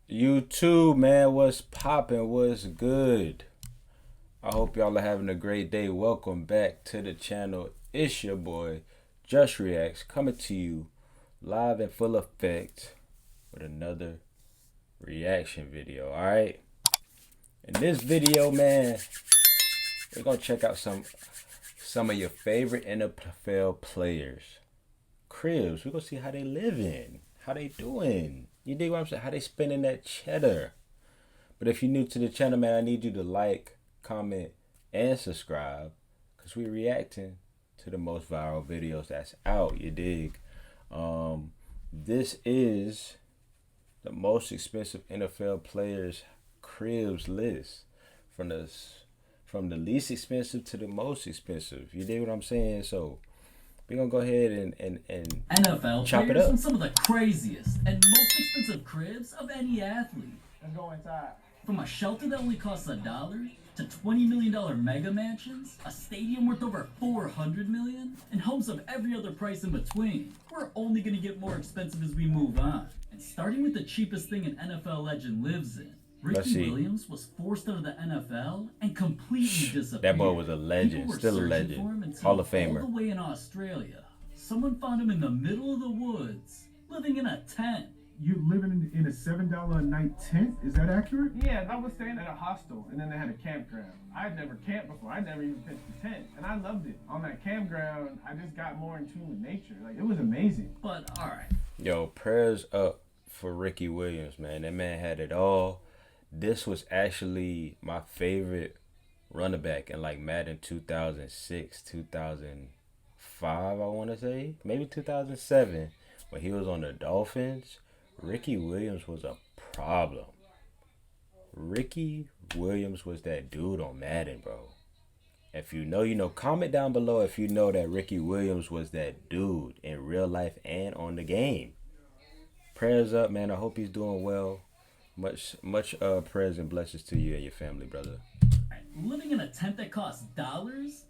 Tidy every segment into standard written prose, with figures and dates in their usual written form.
You too, man. What's poppin'? What's good? I hope y'all are having a great day. Welcome back to the channel. It's your boy, Just Reacts, coming to you live in full effect with another reaction video. Alright? In this video, man, we're gonna check out some of your favorite NFL players. Cribs. We're gonna see how they living, how they doing. You dig what I'm saying? How they spending that cheddar. But if you're new to the channel, man, I need you to like, comment, and subscribe, because we're reacting to the most viral videos that's out. You dig? This is the most expensive NFL players cribs list, from the least expensive to the most expensive. You dig what I'm saying? So we're gonna go ahead and NFL chop it players up. from some of the craziest and most expensive cribs of any athlete. Let's go inside. From a shelter that only costs $1 to $20 million mega mansions, a stadium worth over $400 million, and homes of every other price in between. We're only gonna get more expensive as we move on. And starting with the cheapest thing an NFL legend lives in. Let's Ricky see. Williams was forced out of the NFL and completely disappeared. That boy was a legend, People were still a searching legend. for him until Hall of Famer. all the way in Australia. Someone found him in the middle of the woods, living in a tent. You're living in a $7 a night tent? Is that accurate? Yeah, I was staying at a hostel, and then they had a campground. I'd never camped before. I'd never even pitched a tent, and I loved it. On that campground, I just got more in tune with nature. Like, it was amazing. But alright, Yo, prayers up for Ricky Williams, man. That man had it all. This was actually my favorite running back in like Madden 2006, 2005, I want to say. Maybe 2007. When he was on the Dolphins, Ricky Williams was a problem. Ricky Williams was that dude on Madden, bro. If you know, you know. Comment down below if you know that Ricky Williams was that dude in real life and on the game. Prayers up, man. I hope he's doing well. Much prayers and blessings to you and your family, brother. living in a tent that costs dollars?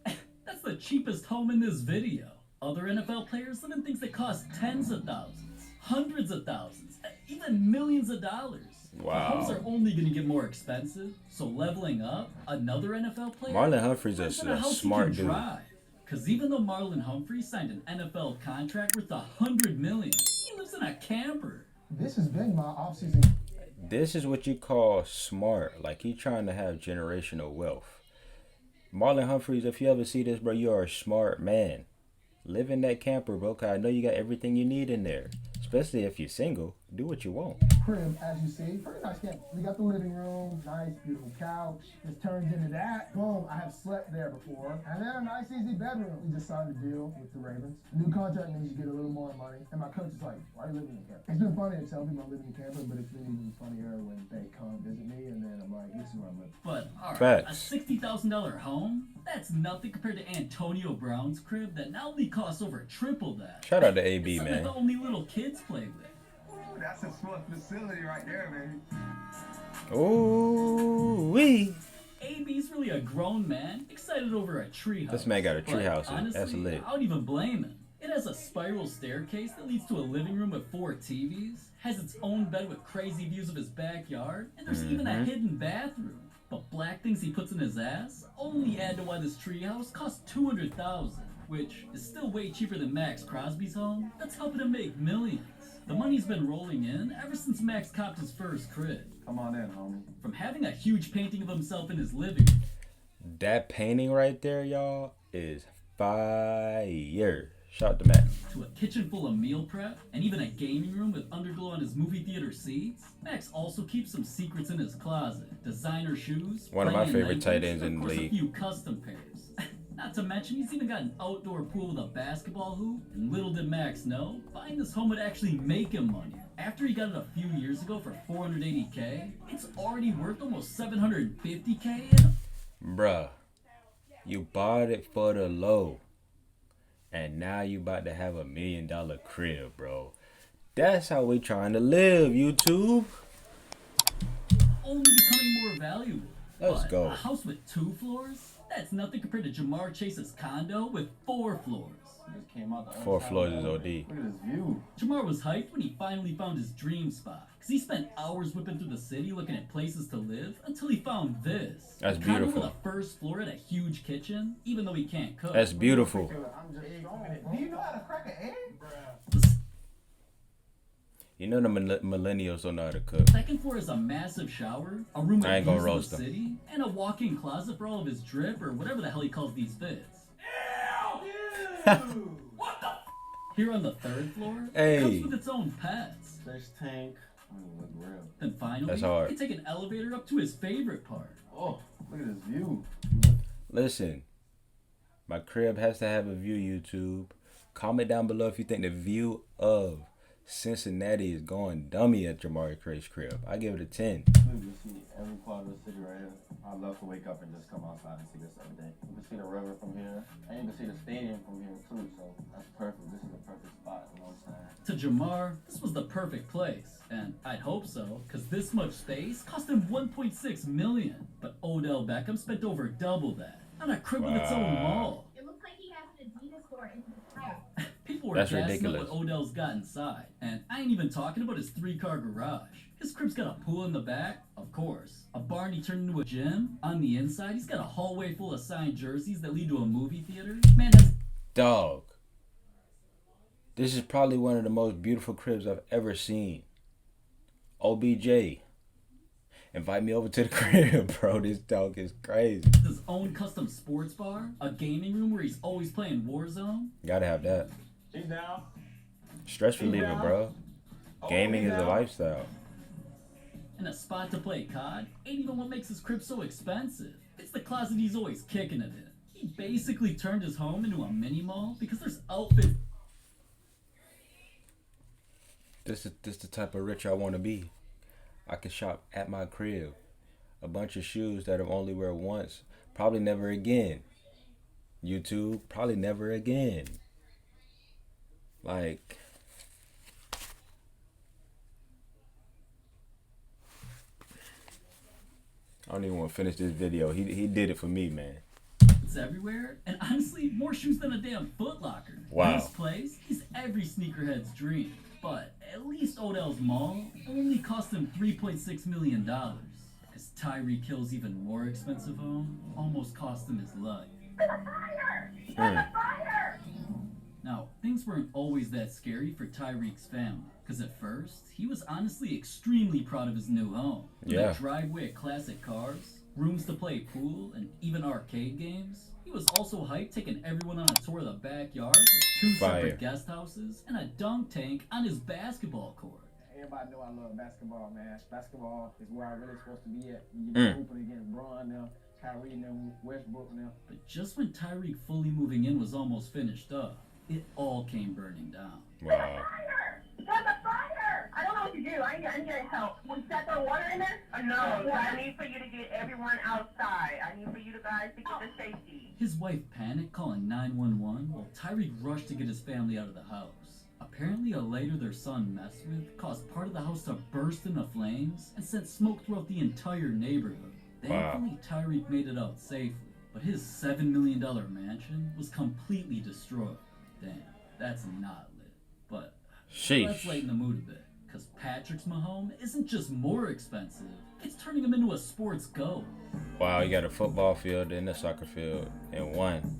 That's the cheapest home in this video. Other NFL players live in things that cost tens of thousands, hundreds of thousands, even millions of dollars. Wow. The homes are only going to get more expensive, so leveling up, another NFL player Marlon Humphrey's lives in a house smart he can dude. drive. Because even though Marlon Humphrey signed an NFL contract worth $100 million, he lives in a camper. This has been my off-season. This is what you call smart. Like, he trying to have generational wealth. Marlon Humphreys, if you ever see this, bro, you are a smart man. Live in that camper, bro, because I know you got everything you need in there. Especially if you're single. Do what you want. Crib, as you see, pretty nice camp. We got the living room, nice, beautiful couch. This turns into that. Boom, I have slept there before. And then a nice, easy bedroom. We just signed a deal with the Ravens. New contract means you get a little more money. And my coach is like, why are you living in a camper? It's been funny to tell people I'm living in a camper, but it's been even funnier when they come visit me, and then I'm like, this is where I'm living. But, alright, a Facts. $60,000 home? That's nothing compared to Antonio Brown's crib that not only costs over triple that. Shout out to AB, It's something man. that only little kids play with. Ooh, that's a small facility right there, baby. Ooh, wee. AB's really a grown man, excited over a treehouse. This man got a But treehouse. honestly, That's lit. I don't even blame him. It has a spiral staircase that leads to a living room with 4 TVs, has its own bed with crazy views of his backyard, and there's even a hidden bathroom. But black things he puts in his ass only add to why this treehouse costs $200,000, which is still way cheaper than Max Crosby's home. That's helping him make millions. The money's been rolling in ever since Max copped his first crib. Come on in, homie. From having a huge painting of himself in his living room, That painting right there, y'all, is fire. Shout out to Matt. to a kitchen full of meal prep, and even a gaming room with underglow on his movie theater seats, Max also keeps some secrets in his closet. Designer shoes, One of my playing favorite Nikes, tight ends and in of the course league. a few custom pairs. Not to mention, he's even got an outdoor pool with a basketball hoop, and little did Max know, buying this home would actually make him money. After he got it a few years ago for $480K, it's already worth almost $750K. Bruh, you bought it for the low. And now you about to have $1 million crib, bro. That's how we trying to live, YouTube. Only becoming more valuable. Let's But go. a house with 2 floors? That's nothing compared to Jamar Chase's condo with 4 floors. Just came out the other 4 side floors of is the OD. elevator. Look at this view. Jamar was hyped when he finally found his dream spot. Because he spent hours whipping through the city looking at places to live until he found this. That's A condo beautiful. with a first floor and a huge kitchen, even though he can't cook. That's beautiful. I'm just showing. Do you know how to crack an egg? You know the millennials don't know how to cook. Second floor is a massive shower, a room I with ain't gonna views of roast the him. city, and a walk-in closet for all of his drip or whatever the hell he calls these fits. Here on the 3rd floor, Hey. it comes with its own pets. Fish tank. Look real. Then finally, That's hard. you can take an elevator up to his favorite part. Oh, look at this view. Listen, my crib has to have a view, YouTube. Comment down below if you think the view of Cincinnati is going dummy at Jamari Craig's crib. I give it a 10. You can see every part of the city right here. I love to wake up and just come outside and see this every day. You can see the river from here, and you can see the stadium from here too. So that's perfect. This is the perfect spot. You know what I'm saying? To Jamar, this was the perfect place, and I'd hope so, because this much space cost him $1.6 million. But Odell Beckham spent over double that on a crib with its own mall. It looks like he has an Adidas store in his house. People were That's gassing ridiculous. up what Odell's got inside, and I ain't even talking about his 3-car garage. His crib's got a pool in the back, of course. A barn he turned into a gym. On the inside, he's got a hallway full of signed jerseys that lead to a movie theater. Man has Dog. This is probably one of the most beautiful cribs I've ever seen. OBJ. Invite me over to the crib, bro. This dog is crazy. his own custom sports bar, a gaming room where he's always playing Warzone. Gotta have that. He's down. Stress reliever, bro. Gaming is a lifestyle. And a spot to play COD ain't even what makes his crib so expensive. It's the closet he's always kicking it in. He basically turned his home into a mini mall because there's outfits. This the type of rich I want to be. I can shop at my crib. A bunch of shoes that I'll only wear once. Probably never again. YouTube, probably never again. Like, I don't even want to finish this video. He did it for me, man. It's everywhere, and honestly, more shoes than a damn Foot Locker. Wow. This place is every sneakerhead's dream. But at least Odell's mall only cost him $3.6 million. Because Tyreek Hill's even more expensive home almost cost him his life. Now, things weren't always that scary for Tyreek's family. Because at first, he was honestly extremely proud of his new home. With Yeah. a driveway of classic cars, rooms to play pool, and even arcade games. He was also hyped taking everyone on a tour of the backyard with 2 Fire. separate guest houses and a dunk tank on his basketball court. Everybody know I love basketball, man. Basketball is where I really supposed to be at. You know, hooping against Braun now, Kyrie now, Westbrook now. But just when Tyreek fully moving in was almost finished up, it all came burning down. Wow. There's a fire! I don't know what to do. I need getting help. Will you set the water in there? No, so I need for you to get everyone outside. I need for you guys to get the safety. His wife panicked, calling 911, while Tyreek rushed to get his family out of the house. Apparently, a lighter their son messed with caused part of the house to burst into flames and sent smoke throughout the entire neighborhood. Thankfully, Tyreek made it out safely, but his $7 million mansion was completely destroyed. Damn, that's not lit. But let's Sheesh. lighten the mood a bit, because Patrick's Mahomes isn't just more expensive, it's turning him into a sports goat. Wow, you got a football field and a soccer field in one.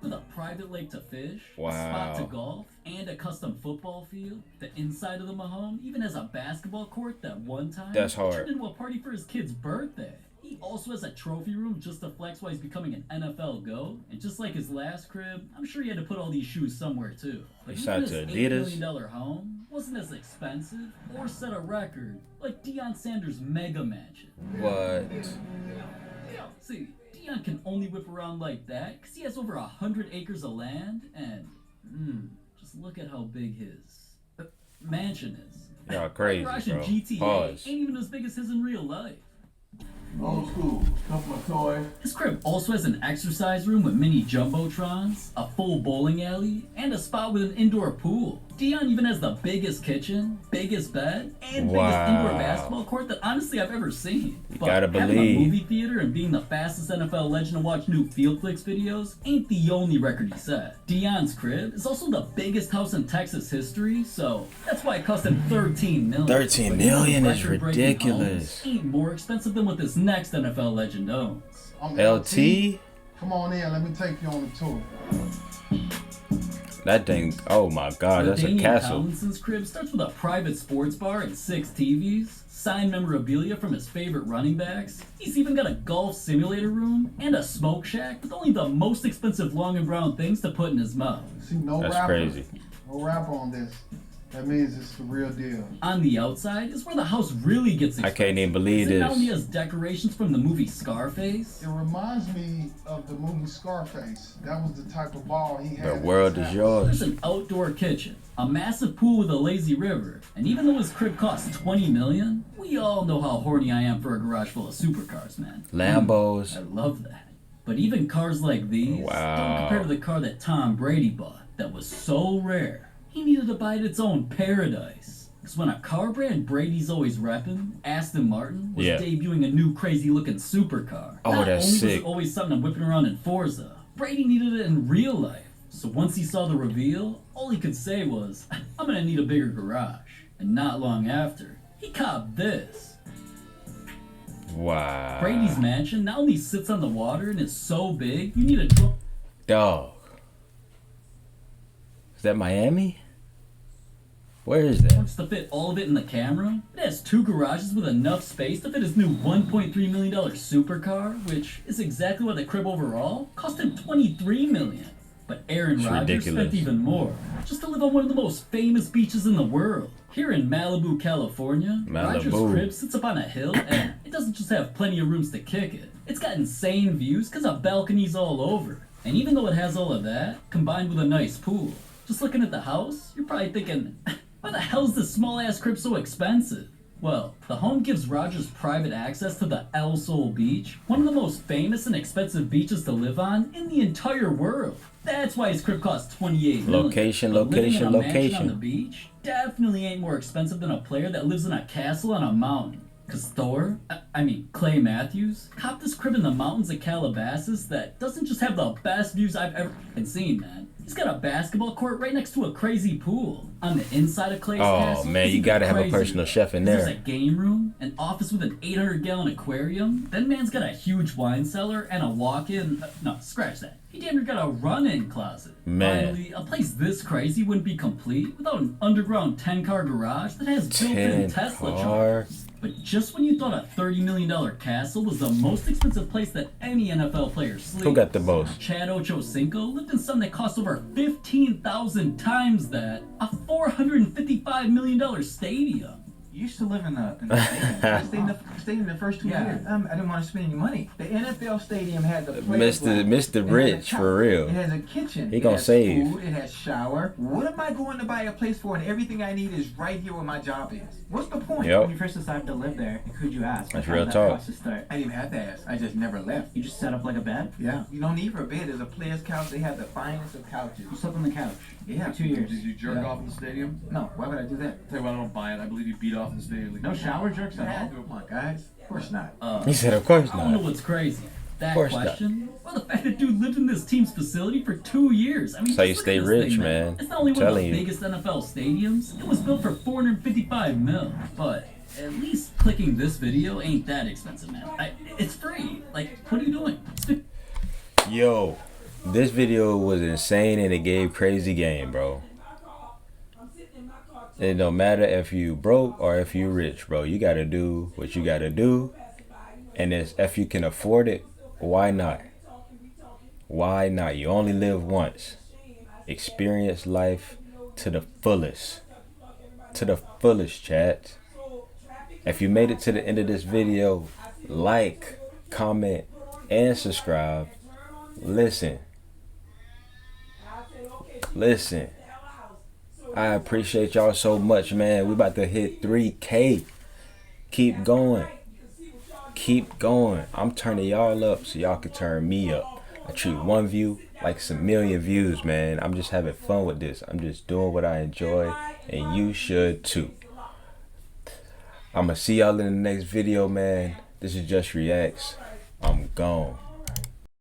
With a private lake to fish, a Wow. spot to golf, and a custom football field, the inside of the Mahomes even has a basketball court that one time That's hard. turned into a party for his kid's birthday. He also has a trophy room just to flex while he's becoming an NFL GOAT. And just like his last crib, I'm sure he had to put all these shoes somewhere too. But He even signed his to $8 Adidas. million home wasn't as expensive or set a record like Deion Sanders' mega mansion. What? See, Deion can only whip around like that because he has over 100 acres of land and, just look at how big his mansion is. Y'all crazy, Garage in bro. GTA Pause. ain't even as big as his in real life. Old school. Couple of toys. His crib also has an exercise room with mini jumbotrons, a full bowling alley, and a spot with an indoor pool. Dion even has the biggest kitchen, biggest bed, and Wow. biggest indoor basketball court that honestly I've ever seen. But gotta having believe. a movie theater and being the fastest NFL legend to watch new Field Flicks videos ain't the only record he set. Dion's crib is also the biggest house in Texas history, so that's why it cost him $13 million. 13 But million is record-breaking ridiculous. homes ain't more expensive than what this next NFL legend owns. I'm LT? Come on in, let me take you on the tour. That thing, oh my god, that's a Damian castle. Collinson's crib starts with a private sports bar and 6 TVs, signed memorabilia from his favorite running backs. He's even got a golf simulator room and a smoke shack with only the most expensive long and brown things to put in his mouth. See, no That's rapper. crazy. No rapper on this. That means it's the real deal. On the outside is where the house really gets I expensive. can't even believe It not only this. has decorations from the movie Scarface, It reminds me of the movie Scarface. That was the type of ball he had. The in world his is house. yours. there's an outdoor kitchen, a massive pool with a lazy river, and even though his crib costs $20 million, we all know how horny I am for a garage full of supercars, man. I Lambos. love that. But even cars like these Wow. don't compare to the car that Tom Brady bought that was so rare. He needed to buy it its own paradise. Because when a car brand Brady's always repping, Aston Martin, was Yeah. debuting a new crazy looking supercar. Oh, Not that's only was sick. it always something I'm whipping around in Forza, Brady needed it in real life. So once he saw the reveal, all he could say was, I'm gonna need a bigger garage. And not long after, he copped this. Wow. Brady's mansion not only sits on the water and is so big, you need a drone. Dog. Is that Miami? Where is that? Wants to fit all of it in the camera. It has 2 garages with enough space to fit his new $1.3 million supercar, which is exactly what the crib overall cost him $23 million. But Aaron It's Rodgers ridiculous. spent even more, just to live on one of the most famous beaches in the world. Here in Malibu, California, Rodgers' Malibu. crib sits up on a hill, and it doesn't just have plenty of rooms to kick it. It's got insane views because of balconies all over. And even though it has all of that, combined with a nice pool, just looking at the house, you're probably thinking, why the hell is this small ass crib so expensive? Well, the home gives Rodgers private access to the El Sol Beach, one of the most famous and expensive beaches to live on in the entire world. That's why his crib costs $28 million. Location, But living in location, a mansion location. on the beach definitely ain't more expensive than a player that lives in a castle on a mountain. Cause Thor, Clay Matthews, copped this crib in the mountains of Calabasas that doesn't just have the best views I've ever seen, man. He's got a basketball court right next to a crazy pool. On the inside of Clay's Oh castle, man, it's you even gotta have a crazier. personal chef in There's a there. game room, an office with an 800-gallon aquarium. Then man's got a huge wine cellar and a walk-in. No, scratch that. He damn near got a run-in closet. Man. Finally, a place this crazy wouldn't be complete without an underground 10-car garage that has built-in 10 Tesla car. chargers. But just when you thought a $30 million castle was the most expensive place that any NFL player sleeps, Who got the most? Chad Ochocinco lived in something that cost over 15,000 times that, a $455 million stadium. You used to live in the stadium. I stayed in the first 2 years. I didn't want to spend any money. The NFL stadium had the players' Mr. lounge. Mr. It had a Rich, couch. for real. It has a kitchen. He It gonna has save. Food. It has shower. What am I going to buy a place for? And everything I need is right here where my job is. What's the point? Yep. When you first decided to live there, who'd you ask? That's How real did that talk. process start? I didn't even have to ask. I just never left. You just set up like a bed? Yeah. You don't need for a bed. There's a player's couch. They have the finest of couches. You slept on the couch Yeah. for 2 years. Did you jerk Yeah. off in the stadium? No. Why would I do that? Tell you what, I don't buy it. I believe you beat off in the stadium. Like, No shower jerks I at had all? to. Come on, guys. Of course not. He said, of course I don't know not. what's crazy. That course not. question, or the fact that dude lived in this team's facility for 2 years. I mean, That's how you just look stay at this rich, thing, man. It's not only I'm one of the telling you. biggest NFL stadiums. It was built for $455 million. But at least clicking this video ain't that expensive, man. It's free. Like, what are you doing? Yo, this video was insane and it gave crazy game, bro. It don't matter if you broke or if you rich, bro. You gotta do what you gotta do. And it's, if you can afford it, why not? Why not? You only live once. Experience life to the fullest. To the fullest, chat. If you made it to the end of this video, like, comment, and subscribe. Listen. I appreciate y'all so much, man. We about to hit 3K. Keep going. Keep going. I'm turning y'all up so y'all can turn me up. I treat one view like some million views, man. I'm just having fun with this. I'm just doing what I enjoy, and you should too. I'm gonna see y'all in the next video, man. This is Just Reacts. I'm gone.